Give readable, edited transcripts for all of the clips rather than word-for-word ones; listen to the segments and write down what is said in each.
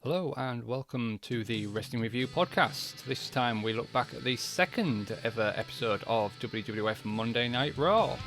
Hello and welcome to the Wrestling Review podcast. This time we look back at the second ever episode of WWF Monday Night Raw.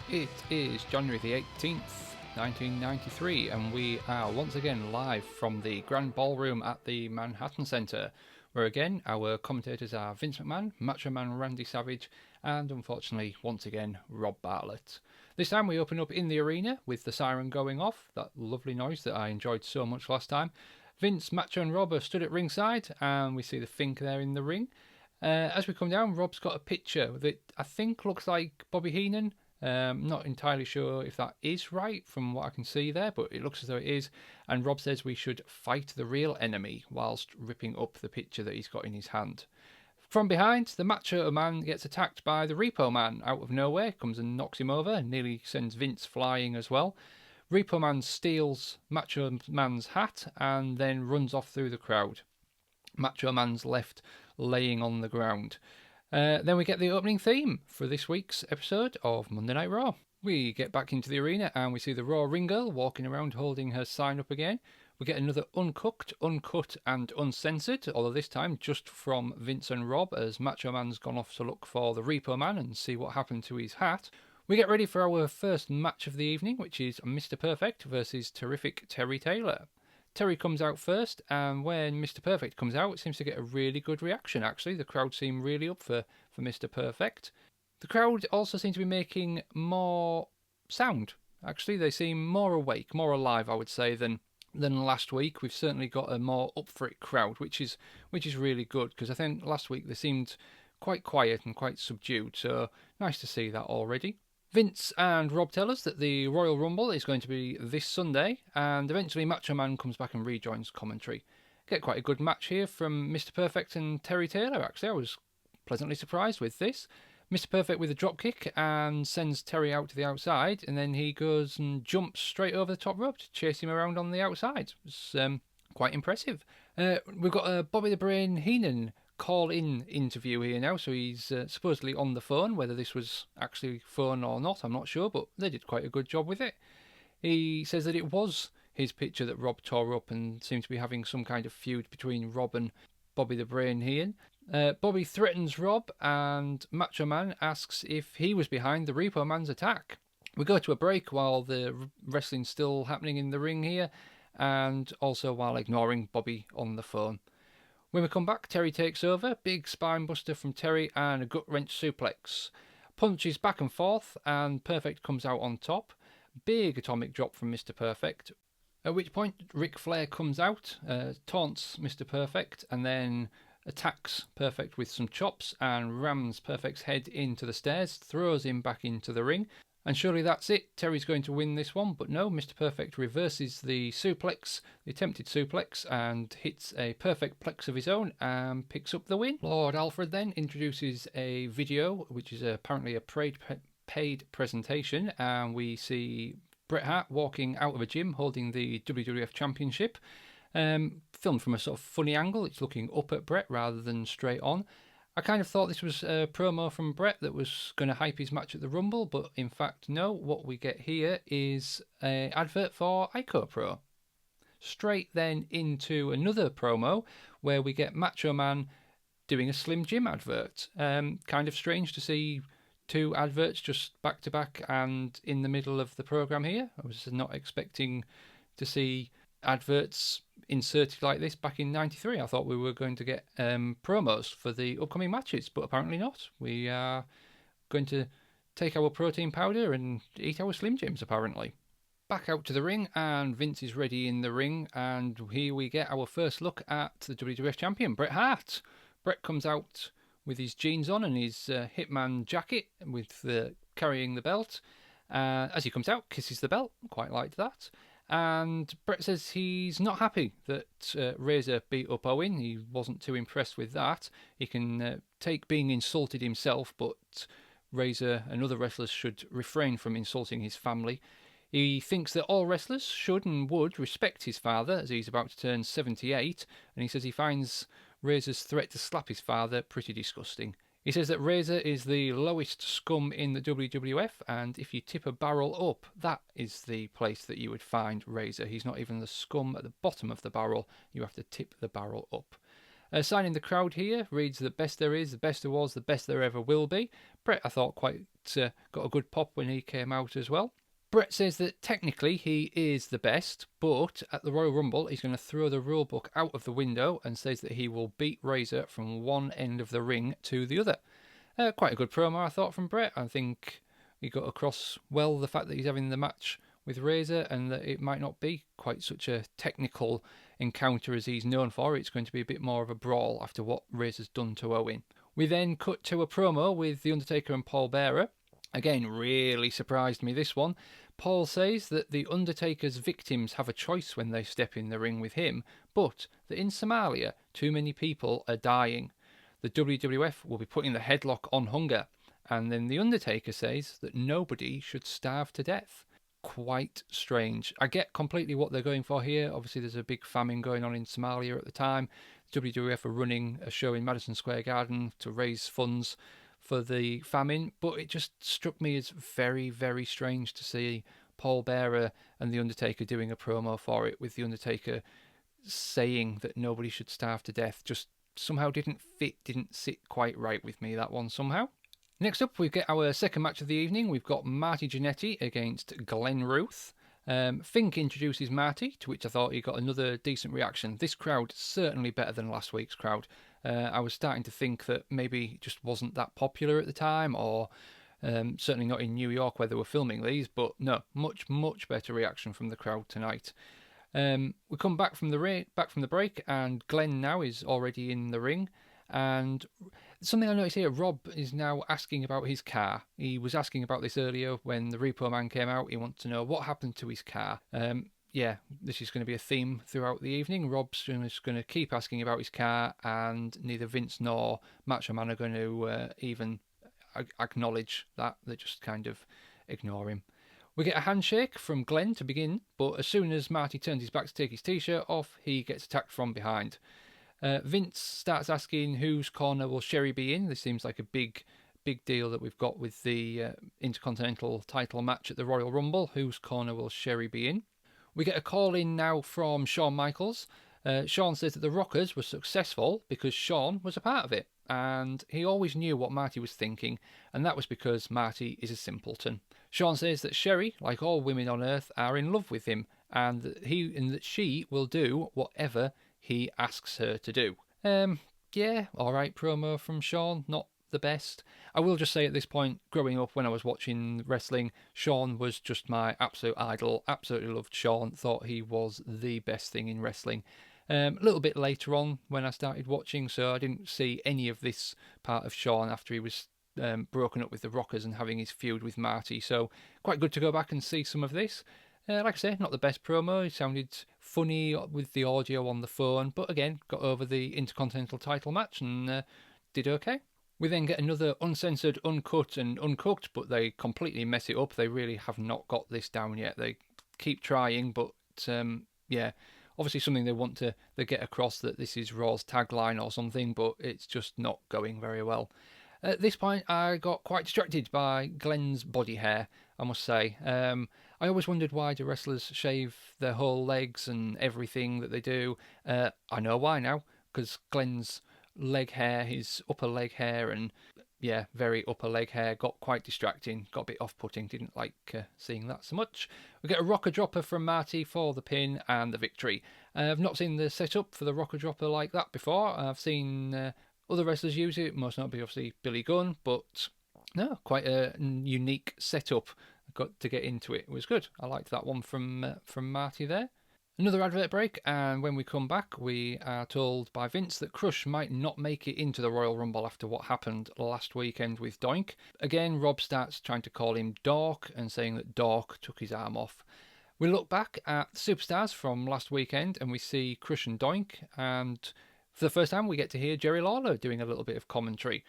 It is January the 18th, 1993, and we are once again live from the Grand Ballroom at the Manhattan Center, where again our commentators are Vince McMahon, Macho Man Randy Savage, and unfortunately once again Rob Bartlett. This time we open up in the arena with the siren going off, that lovely noise that I enjoyed so much last time. Vince, Macho and Rob are stood at ringside, and we see the Fink there in the ring. As we come down, Rob's got a picture that I think looks like Bobby Heenan. Not entirely sure if that is right from what I can see there, but it looks as though it is. And Rob says we should fight the real enemy whilst ripping up the picture that he's got in his hand. From behind, the Macho Man gets attacked by the Repo Man out of nowhere, comes and knocks him over, and nearly sends Vince flying as well. Repo Man steals Macho Man's hat and then runs off through the crowd. Macho Man's left laying on the ground. Then we get the opening theme for this week's episode of Monday Night Raw. We get back into the arena and we see the Raw ring girl walking around holding her sign up again. We get another uncooked, uncut and uncensored, although this time just from Vince and Rob, as Macho Man's gone off to look for the Repo Man and see what happened to his hat. We get ready for our first match of the evening, which is Mr. Perfect versus Terrific Terry Taylor. Terry comes out first, and when Mr. Perfect comes out, it seems to get a really good reaction, actually. The crowd seem really up for Mr. Perfect. The crowd also seem to be making more sound, actually. They seem more awake, more alive, I would say, than last week. We've certainly got a more up for it crowd, which is really good, because I think last week they seemed quite quiet and quite subdued, so nice to see that already. Vince and Rob tell us that the Royal Rumble is going to be this Sunday, and eventually Macho Man comes back and rejoins commentary. Get quite a good match here from Mr. Perfect and Terry Taylor, actually. I was pleasantly surprised with this. Mr. Perfect with a dropkick and sends Terry out to the outside, and then he goes and jumps straight over the top rope to chase him around on the outside. It's quite impressive. We've got Bobby the Brain Heenan call-in interview here now, so he's supposedly on the phone. Whether this was actually phone or not, I'm not sure, but they did quite a good job with it. He says that it was his picture that Rob tore up and seemed to be having some kind of feud between Rob and Bobby the Brain Heenan. Bobby threatens Rob, and Macho Man asks if he was behind the Repo Man's attack. We go to a break while the wrestling's still happening in the ring here, and also while ignoring Bobby on the phone. When we come back, Terry takes over, big spine buster from Terry and a gut wrench suplex. Punches back and forth, and Perfect comes out on top. Big atomic drop from Mr. Perfect. At which point, Ric Flair comes out, taunts Mr. Perfect, and then attacks Perfect with some chops and rams Perfect's head into the stairs, throws him back into the ring. And surely that's it. Terry's going to win this one, but no, Mr. Perfect reverses the suplex, the attempted suplex, and hits a perfect plex of his own and picks up the win. Lord Alfred then introduces a video, which is apparently a paid presentation, and we see Bret Hart walking out of a gym holding the WWF Championship, filmed from a sort of funny angle. It's looking up at Bret rather than straight on. I kind of thought this was a promo from Bret that was going to hype his match at the Rumble, but in fact, no. What we get here is an advert for Ico Pro. Straight then into another promo where we get Macho Man doing a Slim Jim advert. Kind of strange to see two adverts just back to back and in the middle of the program here. I was not expecting to see adverts inserted like this back in '93. I thought we were going to get promos for the upcoming matches, but apparently not. We are going to take our protein powder and eat our Slim Jims, apparently. Back out to the ring, and Vince is ready in the ring, and here we get our first look at the WWF champion, Bret Hart. Bret comes out with his jeans on and his Hitman jacket with carrying the belt. As he comes out, kisses the belt. Quite liked that. And Bret says he's not happy that Razor beat up Owen. He wasn't too impressed with that. He can take being insulted himself, but Razor and other wrestlers should refrain from insulting his family. He thinks that all wrestlers should and would respect his father, as he's about to turn 78, and he says he finds Razor's threat to slap his father pretty disgusting. He says that Razor is the lowest scum in the WWF, and if you tip a barrel up, that is the place that you would find Razor. He's not even the scum at the bottom of the barrel. You have to tip the barrel up. Signing the crowd here reads the best there is, the best there was, the best there ever will be. Bret, I thought, quite got a good pop when he came out as well. Bret says that technically he is the best, but at the Royal Rumble he's going to throw the rulebook out of the window and says that he will beat Razor from one end of the ring to the other. Quite a good promo, I thought, from Bret. I think he got across well the fact that he's having the match with Razor and that it might not be quite such a technical encounter as he's known for. It's going to be a bit more of a brawl after what Razor's done to Owen. We then cut to a promo with The Undertaker and Paul Bearer. Again, really surprised me, this one. Paul says that The Undertaker's victims have a choice when they step in the ring with him, but that in Somalia, too many people are dying. The WWF will be putting the headlock on hunger. And then The Undertaker says that nobody should starve to death. Quite strange. I get completely what they're going for here. Obviously, there's a big famine going on in Somalia at the time. WWF are running a show in Madison Square Garden to raise funds for the famine, but it just struck me as very, very strange to see Paul Bearer and The Undertaker doing a promo for it, with The Undertaker saying that nobody should starve to death. Just somehow didn't sit quite right with me, that one, somehow. Next up, we get our second match of the evening. We've got Marty Jannetty against Glen Ruth. Fink introduces Marty, to which I thought he got another decent reaction. This crowd certainly better than last week's crowd. I was starting to think that maybe it just wasn't that popular at the time, or certainly not in New York where they were filming these, but no, much better reaction from the crowd tonight. We come back from the break, and Glen now is already in the ring. And something I noticed here, Rob is now asking about his car. He was asking about this earlier when the Repo Man came out. He wants to know what happened to his car. Yeah, this is going to be a theme throughout the evening. Rob's just going to keep asking about his car, and neither Vince nor Macho Man are going to even acknowledge that. They just kind of ignore him. We get a handshake from Glen to begin, but as soon as Marty turns his back to take his t-shirt off, he gets attacked from behind. Vince starts asking whose corner will Sherry be in. This seems like a big deal that we've got with the Intercontinental title match at the Royal Rumble. Whose corner will Sherry be in? We get a call in now from Shawn Michaels. Shawn says that the Rockers were successful because Shawn was a part of it, and he always knew what Marty was thinking, and that was because Marty is a simpleton. Shawn says that Sherry, like all women on Earth, are in love with him, and that she will do whatever he asks her to do. Yeah, alright promo from Shawn, not the best. I will just say at this point, growing up when I was watching wrestling, Shawn was just my absolute idol. Absolutely loved Shawn, thought he was the best thing in wrestling. A little bit later on when I started watching, so I didn't see any of this part of Shawn after he was broken up with the Rockers and having his feud with Marty, so quite good to go back and see some of this. Like I say, not the best promo. It sounded funny with the audio on the phone, but again, got over the Intercontinental title match and did okay. We then get another uncensored, uncut and uncooked, but they completely mess it up. They really have not got this down yet. They keep trying, but yeah, obviously something they want to get across, that this is Raw's tagline or something, but it's just not going very well. At this point, I got quite distracted by Glen's body hair, I must say. I always wondered, why do wrestlers shave their whole legs and everything that they do? I know why now, because Glen's leg hair, his upper leg hair, and yeah, very upper leg hair, got quite distracting, got a bit off-putting, didn't like seeing that so much. We get a rocker dropper from Marty for the pin and the victory. I've not seen the setup for the rocker dropper like that before. I've seen other wrestlers use it, most notably obviously Billy Gunn, but no, quite a unique setup. Got to get into it. It was good. I liked that one from Marty there. Another advert break, and when we come back, we are told by Vince that Crush might not make it into the Royal Rumble after what happened last weekend with Doink. Again, Rob starts trying to call him Dork and saying that Dork took his arm off. We look back at the Superstars from last weekend and we see Crush and Doink, and for the first time we get to hear Jerry Lawler doing a little bit of commentary.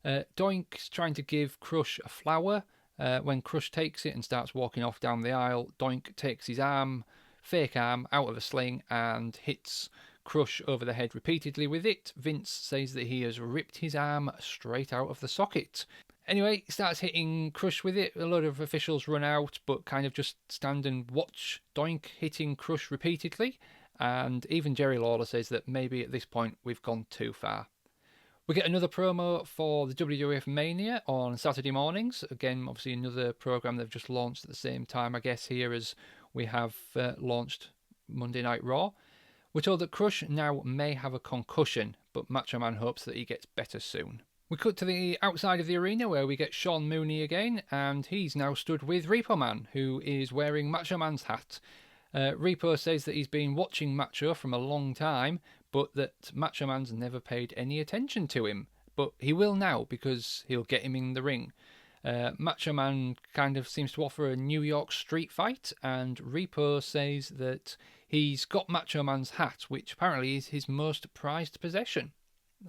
Doink's trying to give Crush a flower. When Crush takes it and starts walking off down the aisle, Doink takes his arm, fake arm, out of a sling and hits Crush over the head repeatedly with it. Vince says that he has ripped his arm straight out of the socket. Anyway, he starts hitting Crush with it. A lot of officials run out, but kind of just stand and watch Doink hitting Crush repeatedly. And even Jerry Lawler says that maybe at this point we've gone too far. We get another promo for the WWF Mania on Saturday mornings. Again, obviously another program they've just launched at the same time, I guess, here as we have launched Monday Night Raw. We're told that Crush now may have a concussion, but Macho Man hopes that he gets better soon. We cut to the outside of the arena where we get Sean Mooney again, and he's now stood with Repo Man, who is wearing Macho Man's hat. Repo says that he's been watching Macho from a long time, but that Macho Man's never paid any attention to him. But he will now, because he'll get him in the ring. Macho Man kind of seems to offer a New York street fight, and Repo says that he's got Macho Man's hat, which apparently is his most prized possession.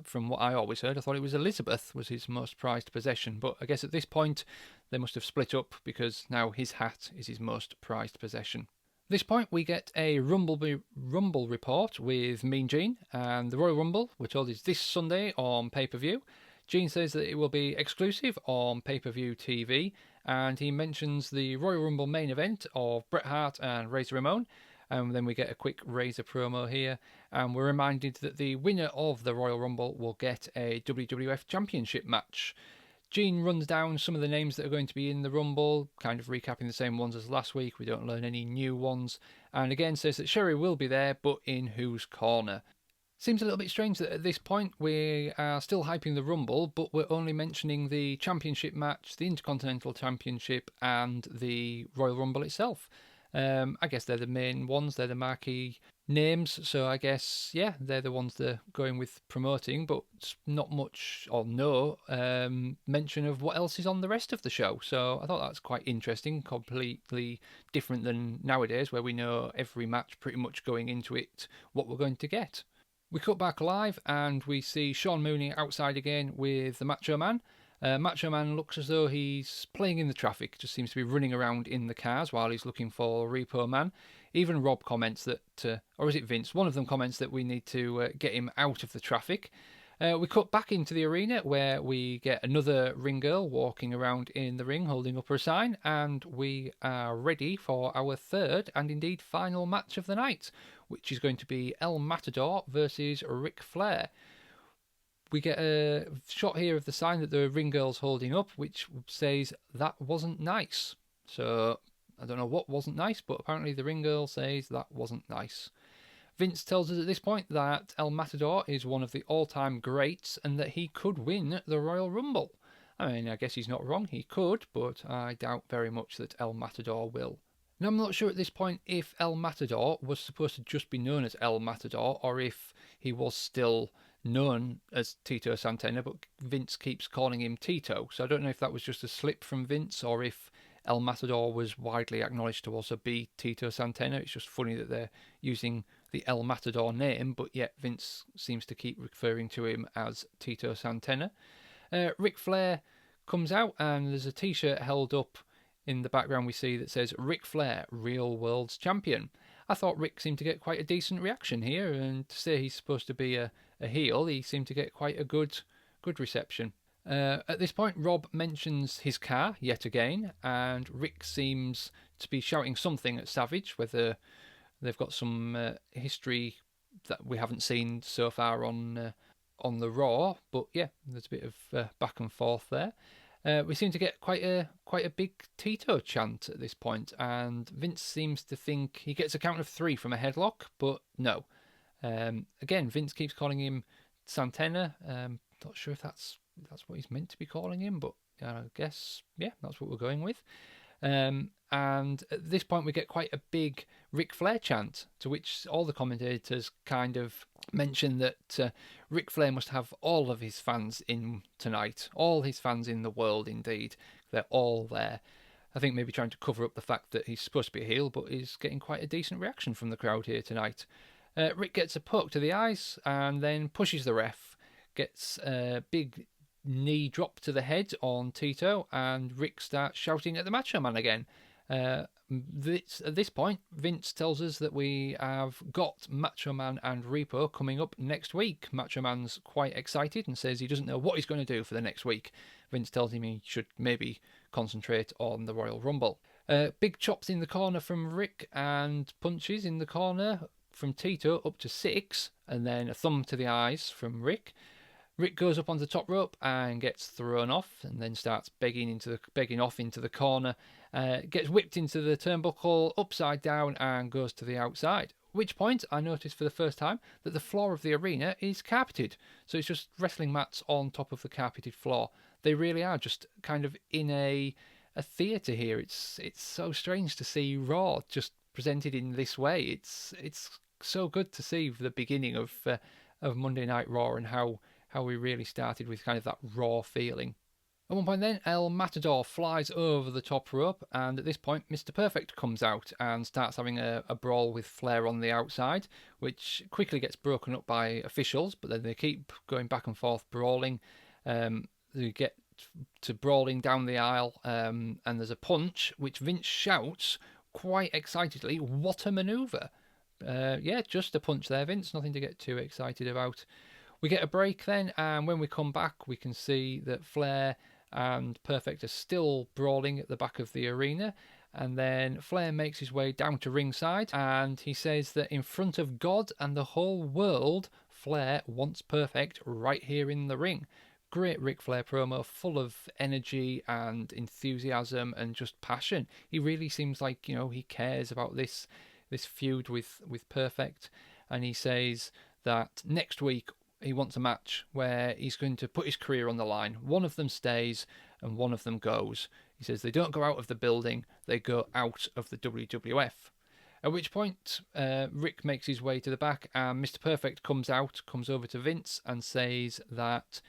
From what I always heard, I thought it was Elizabeth was his most prized possession, but I guess at this point they must have split up because now his hat is his most prized possession. At this point we get a Rumble report with Mean Gene, and the Royal Rumble, we're told, is this Sunday on pay-per-view. Gene says that it will be exclusive on pay-per-view TV, and he mentions the Royal Rumble main event of Bret Hart and Razor Ramon, and then we get a quick Razor promo here, and we're reminded that the winner of the Royal Rumble will get a WWF Championship match. Gene runs down some of the names that are going to be in the Rumble, kind of recapping the same ones as last week. We don't learn any new ones, and again says that Sherry will be there, but in whose corner? Seems a little bit strange that at this point we are still hyping the Rumble, but we're only mentioning the Championship match, the Intercontinental Championship, and the Royal Rumble itself. I guess they're the main ones, they're the marquee names, so I guess, yeah, they're the ones they're going with promoting, but not much or no mention of what else is on the rest of the show. So I thought that's quite interesting, completely different than nowadays where we know every match pretty much going into it what we're going to get. We cut back live and we see Sean Mooney outside again with the Macho Man. Macho Man looks as though he's playing in the traffic, just seems to be running around in the cars while he's looking for Repo Man. Even Rob comments that, or is it Vince? One of them comments that we need to get him out of the traffic. We cut back into the arena where we get another ring girl walking around in the ring holding up her sign, and we are ready for our third and indeed final match of the night, which is going to be El Matador versus Ric Flair. We get a shot here of the sign that the ring girl's holding up, which says, "That wasn't nice." So, I don't know what wasn't nice, but apparently the ring girl says that wasn't nice. Vince tells us at this point that El Matador is one of the all-time greats and that he could win the Royal Rumble. I mean, I guess he's not wrong, he could, but I doubt very much that El Matador will. Now, I'm not sure at this point if El Matador was supposed to just be known as El Matador, or if he was still known as Tito Santana, but Vince keeps calling him Tito. So I don't know if that was just a slip from Vince, or if El Matador was widely acknowledged to also be Tito Santana. It's just funny that they're using the El Matador name, but yet Vince seems to keep referring to him as Tito Santana. Ric Flair comes out, and there's a t-shirt held up in the background we see that says Ric Flair, Real World's Champion. I thought Rick seemed to get quite a decent reaction here, and to say he's supposed to be a heel, he seemed to get quite a good reception. At this point, Rob mentions his car yet again, and Rick seems to be shouting something at Savage, whether they've got some history that we haven't seen so far on the Raw, but yeah, there's a bit of back and forth there. We seem to get quite a big Tito chant at this point, and Vince seems to think he gets a count of 3 from a headlock, but no. Again, Vince keeps calling him Santana. Not sure if that's what he's meant to be calling him, but I guess, yeah, that's what we're going with. And at this point we get quite a big Ric Flair chant, to which all the commentators kind of mention that Ric Flair must have all of his fans in tonight, all his fans in the world indeed, they're all there. I think maybe trying to cover up the fact that he's supposed to be a heel, but he's getting quite a decent reaction from the crowd here tonight. Rick gets a poke to the eyes and then pushes the ref, gets a big knee drop to the head on Tito, and Rick starts shouting at the Macho Man again. At this point, Vince tells us that we have got Macho Man and Repo coming up next week. Macho Man's quite excited and says he doesn't know what he's going to do for the next week. Vince tells him he should maybe concentrate on the Royal Rumble. Big chops in the corner from Rick and punches in the corner from Tito up to 6, and then a thumb to the eyes from Rick. Rick goes up on the top rope and gets thrown off, and then starts begging off into the corner. Gets whipped into the turnbuckle upside down and goes to the outside. At which point I noticed for the first time that the floor of the arena is carpeted, so it's just wrestling mats on top of the carpeted floor. They really are just kind of in a theatre here. It's so strange to see Raw just presented in this way. It's so good to see the beginning of Monday Night Raw and how we really started with kind of that raw feeling. At one point then, El Matador flies over the top rope, and at this point Mr. Perfect comes out and starts having a brawl with Flair on the outside, which quickly gets broken up by officials, but then they keep going back and forth brawling. They get to brawling down the aisle, and there's a punch, which Vince shouts quite excitedly, "What a manoeuvre!" Yeah, just a punch there, Vince, nothing to get too excited about. We get a break then, and when we come back, we can see that Flair and Perfect are still brawling at the back of the arena. And then Flair makes his way down to ringside, and he says that in front of God and the whole world, Flair wants Perfect right here in the ring. Great Ric Flair promo, full of energy and enthusiasm and just passion. He really seems like, he cares about this feud with Perfect. And he says that next week he wants a match where he's going to put his career on the line. One of them stays and one of them goes. He says they don't go out of the building, they go out of the WWF. At which point, Rick makes his way to the back, and Mr. Perfect comes over to Vince and says that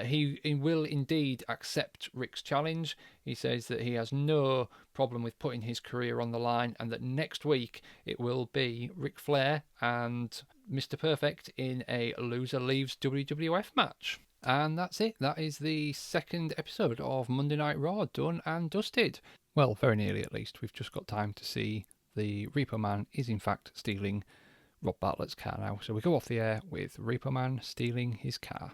he will indeed accept Rick's challenge. He says that he has no problem with putting his career on the line, and that next week it will be Ric Flair and Mr. Perfect in a loser leaves WWF match. And that's it. That is the second episode of Monday Night Raw done and dusted. Well, very nearly at least. We've just got time to see the Repo Man is in fact stealing Rob Bartlett's car now. So we go off the air with Repo Man stealing his car.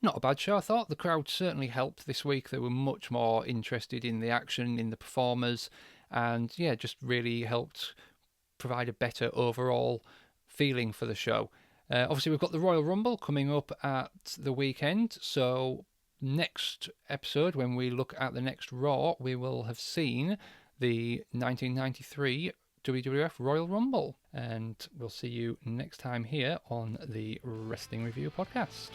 Not a bad show, I thought. The crowd certainly helped this week. They were much more interested in the action, in the performers, and yeah, just really helped provide a better overall feeling for the show. Obviously, we've got the Royal Rumble coming up at the weekend, so next episode, when we look at the next Raw, we will have seen the 1993 WWF Royal Rumble, and we'll see you next time here on the Wrestling Review Podcast.